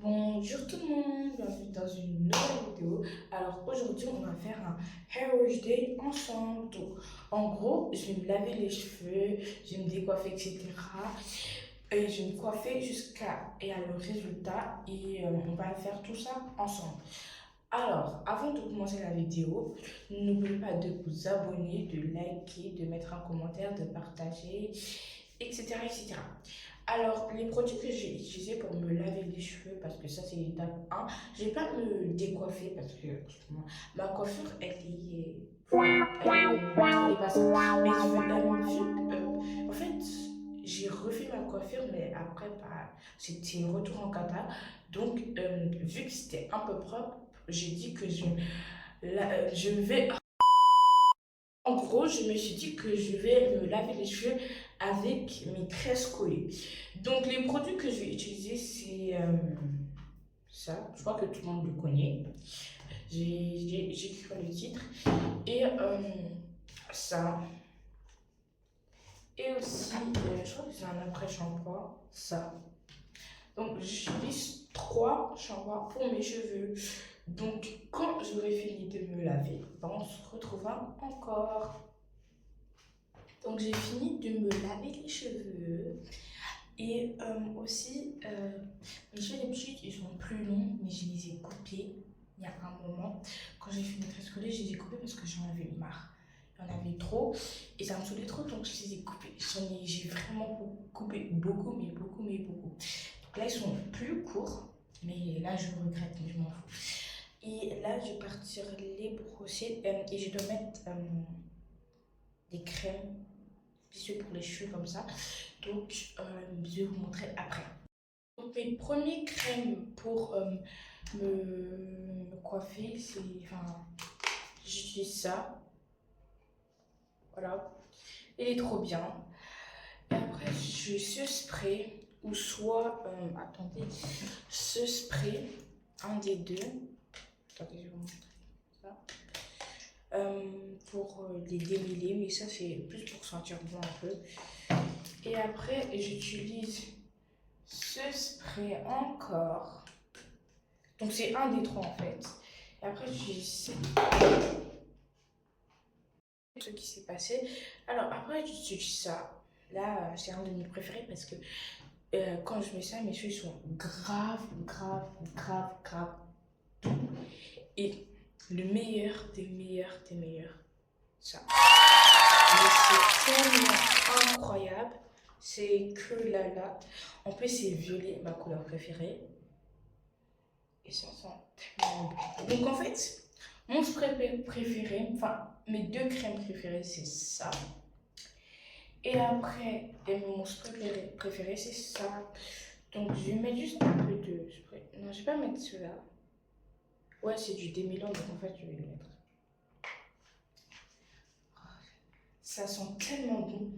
Bonjour tout le monde, bienvenue dans une nouvelle vidéo. Alors aujourd'hui on va faire un hair wash day ensemble. Donc en gros je vais me laver les cheveux, je vais me décoiffer etc. Et je vais me coiffer jusqu'à le résultat et on va faire tout ça ensemble. Alors avant de commencer la vidéo, n'oubliez pas de vous abonner, de liker, de mettre un commentaire, de partager, etc. etc. Alors, les produits que j'ai utilisés pour me laver les cheveux, parce que ça c'est l'étape 1, je vais pas me décoiffer parce que ma coiffure elle est. Elle est pas ça. Mais je veux en fait, j'ai refait ma coiffure, mais après, bah, c'était retour en cata. Donc, vu que c'était un peu propre, j'ai dit que je vais. En gros, je me suis dit que je vais me laver les cheveux avec mes tresses collées. Donc, les produits que je vais utiliser, c'est ça. Je crois que tout le monde le connaît. J'écris le titre. Et ça. Et aussi, je crois que c'est un après-shampoing. Ça. Donc, j'utilise 3 shampoings pour mes cheveux. Donc, quand j'aurai fini de me laver, ben, on se retrouvera encore. Donc j'ai fini de me laver les cheveux et aussi mes cheveux d'habitude ils sont plus longs mais je les ai coupés il y a un moment. Quand j'ai fini de tresses collées, je les ai coupés parce que j'en avais marre. Il y en avait trop et ça me saoulait trop donc je les ai coupés. J'ai vraiment coupé beaucoup mais beaucoup mais beaucoup. Donc là ils sont plus courts mais là je regrette mais je m'en fous. Et là je vais partir les brosser et je dois mettre des crèmes visseux pour les cheveux comme ça. Donc, je vais vous montrer après. Donc, mes premières crèmes pour me coiffer, c'est. Enfin, j'utilise ça. Voilà. Il est trop bien. Et après, je ce spray, ou soit. Attendez, ce spray, un des deux. Attendez, je vais vous montrer ça. Pour les démêler, mais ça, c'est plus pour sentir bon un peu. Et après, j'utilise ce spray encore. Donc, c'est un des trois en fait. Et après, j'utilise ce qui s'est passé. Alors, après, j'utilise ça. Là, c'est un de mes préférés parce que quand je mets ça, mes cheveux sont grave, grave, grave, grave doux. Et le meilleur des meilleurs des meilleurs, ça. Mais c'est tellement incroyable. C'est que là. En plus, c'est violet, ma couleur préférée. Et ça sent tellement bon. Donc, en fait, mon spray préféré, enfin, mes deux crèmes préférées, c'est ça. Et après, mon spray préféré, c'est ça. Donc, je vais mettre juste un peu de spray. Non, je vais pas mettre cela. Ouais, c'est du démêlant, donc en fait, je vais le mettre. Ça sent tellement bon.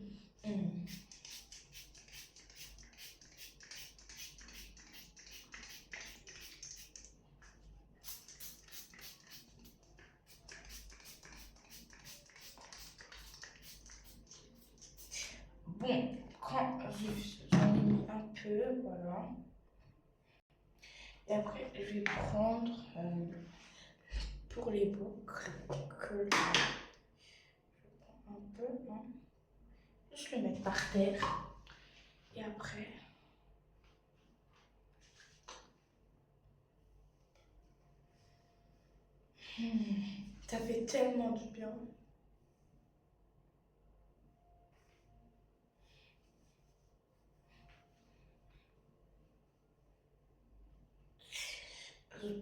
Bon, quand j'en ai mis un peu, voilà. Et après, je vais prendre pour les boucles, je prends un peu, hein. Juste le mettre par terre. Et après, ça fait tellement du bien.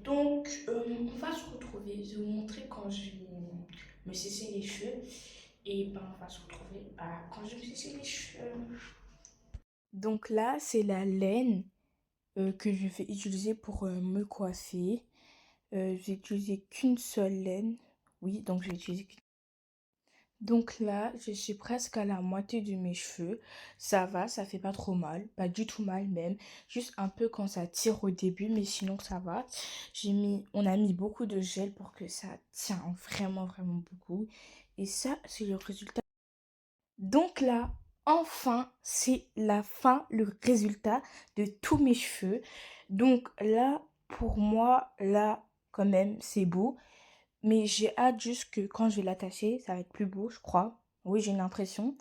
Donc, on va se retrouver. Je vais vous montrer quand je vais me sécher les cheveux. Et ben, on va se retrouver quand je vais me sécher les cheveux. Donc là, c'est la laine que je vais utiliser pour me coiffer. J'ai utilisé qu'une seule laine. Oui, donc je vais utiliser. Donc là, je suis presque à la moitié de mes cheveux. Ça va, ça fait pas trop mal, pas du tout mal même. Juste un peu quand ça tire au début, mais sinon ça va. On a mis beaucoup de gel pour que ça tient vraiment, vraiment beaucoup. Et ça, c'est le résultat. Donc là, enfin, c'est la fin, le résultat de tous mes cheveux. Donc là, pour moi, là, quand même, c'est beau. Mais j'ai hâte juste que quand je vais l'attacher, ça va être plus beau, je crois. Oui, j'ai une impression.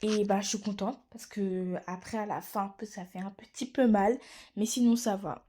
Et bah, je suis contente parce que après, à la fin, ça fait un petit peu mal. Mais sinon, ça va.